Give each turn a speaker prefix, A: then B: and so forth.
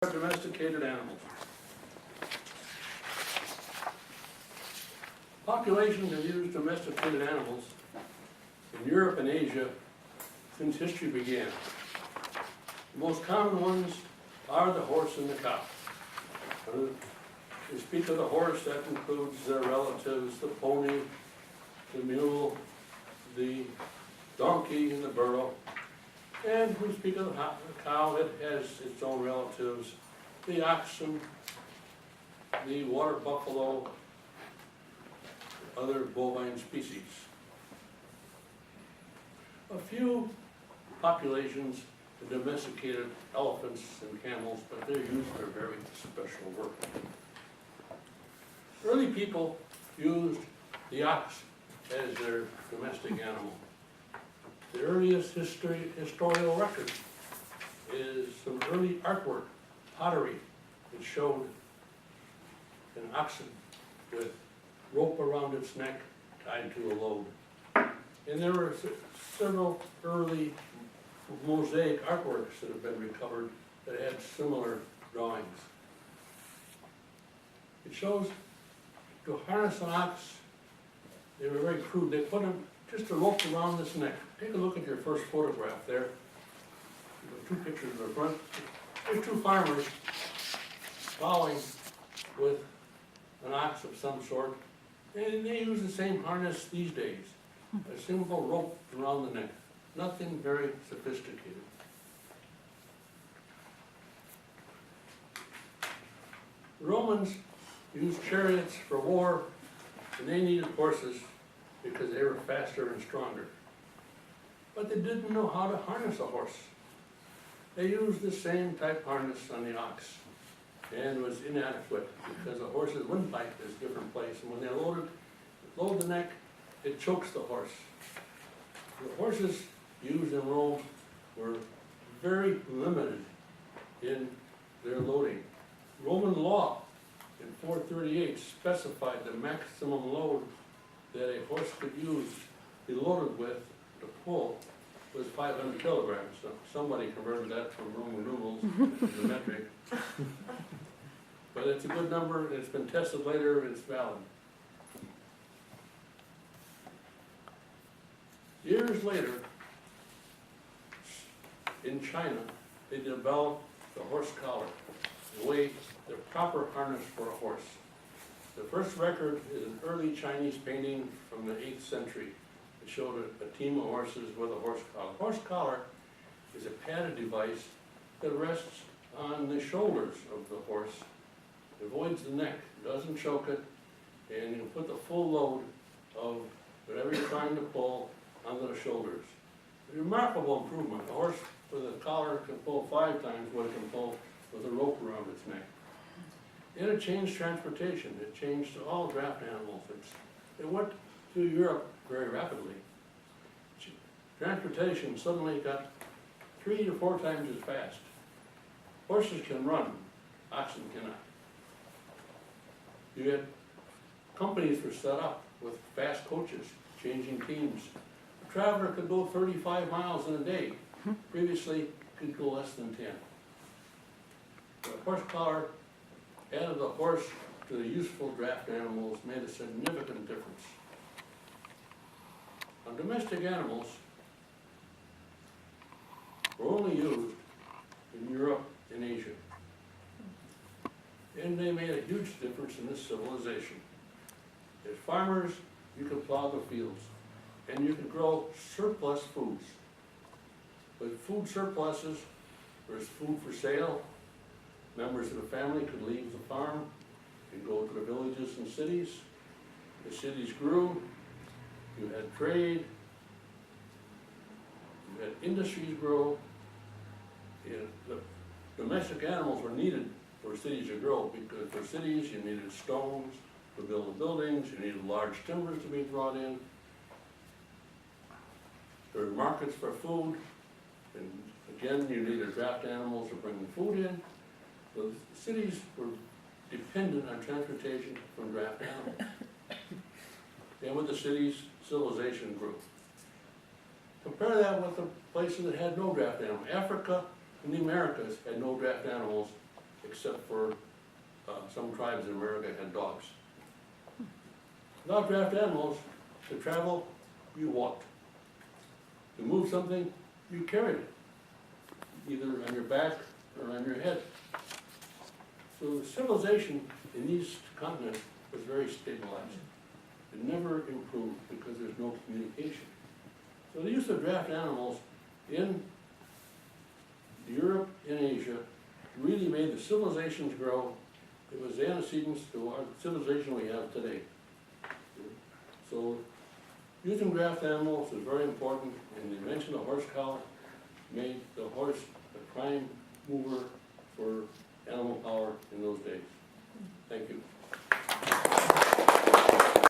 A: Domesticated animals. Populations have used domesticated animals in Europe and Asia since history began. The most common ones are the horse and the cow. When we speak of the horse, that includes their relatives, the pony, the mule, the donkey, and the burro. And we speak of the cow, it has its own relatives, the oxen, the water buffalo, other bovine species. A few populations have domesticated elephants and camels, but they're used for very special work. Early people used the ox as their domestic animal. The earliest historical record is some early artwork, pottery, that showed an oxen with rope around its neck tied to a load. And there were several early mosaic artworks that have been recovered that had similar drawings. It shows to harness an ox, they were very crude. They put just a rope around this neck. Take a look at your first photograph there. Two pictures in the front. There's two farmers plowing with an ox of some sort, and they use the same harness these days. A simple rope around the neck. Nothing very sophisticated. The Romans used chariots for war, and they needed horses because they were faster and stronger. But they didn't know how to harness a horse. They used the same type harness on the ox, and was inadequate because the horse's windpipe is a different place, and when they load the neck, it chokes the horse. The horses used in Rome were very limited in their loading. Roman law in 438 specified the maximum load that a horse could be loaded with to pull was 500 kilograms. So somebody converted that from Roman numerals to metric. But it's a good number, and it's been tested later, and it's valid. Years later, in China, they developed the horse collar, the proper harness for a horse. The first record is an early Chinese painting from the 8th century. It showed a team of horses with a horse collar. Horse collar is a padded device that rests on the shoulders of the horse. It avoids the neck, doesn't choke it, and you can put the full load of whatever you're trying to pull onto the shoulders. A remarkable improvement. A horse with a collar can pull 5 times what it can pull with a rope around its neck. And it changed transportation. It changed all draft animals. It went to Europe very rapidly. Transportation suddenly got 3 to 4 times as fast. Horses can run, oxen cannot. You had companies were set up with fast coaches, changing teams. A traveler could go 35 miles in a day. Previously, could go less than 10. The horse collar added the horse to the useful draft animals, made a significant difference. Now, domestic animals were only used in Europe and Asia. And they made a huge difference in this civilization. As farmers, you could plow the fields, and you could grow surplus foods. With food surpluses, there's food for sale. Members of the family could leave the farm and go to the villages and cities. The cities grew. You had trade. You had industries grow. And the domestic animals were needed for cities to grow, because for cities you needed stones to build the buildings, you needed large timbers to be brought in. There were markets for food, and again you needed draft animals to bring the food in. So the cities were dependent on transportation from draft animals. And with the cities, civilization grew. Compare that with the places that had no draft animals. Africa and the Americas had no draft animals except for some tribes in America had dogs. Without draft animals, to travel, you walked. To move something, you carried it, either on your back or on your head. So civilization in these continents was very stabilized. It never improved because there's no communication. So the use of draft animals in Europe and Asia really made the civilizations grow. It was the antecedents to our civilization we have today. So using draft animals is very important, and the invention of horse collar made the horse the prime mover for animal power in those days. Thank you.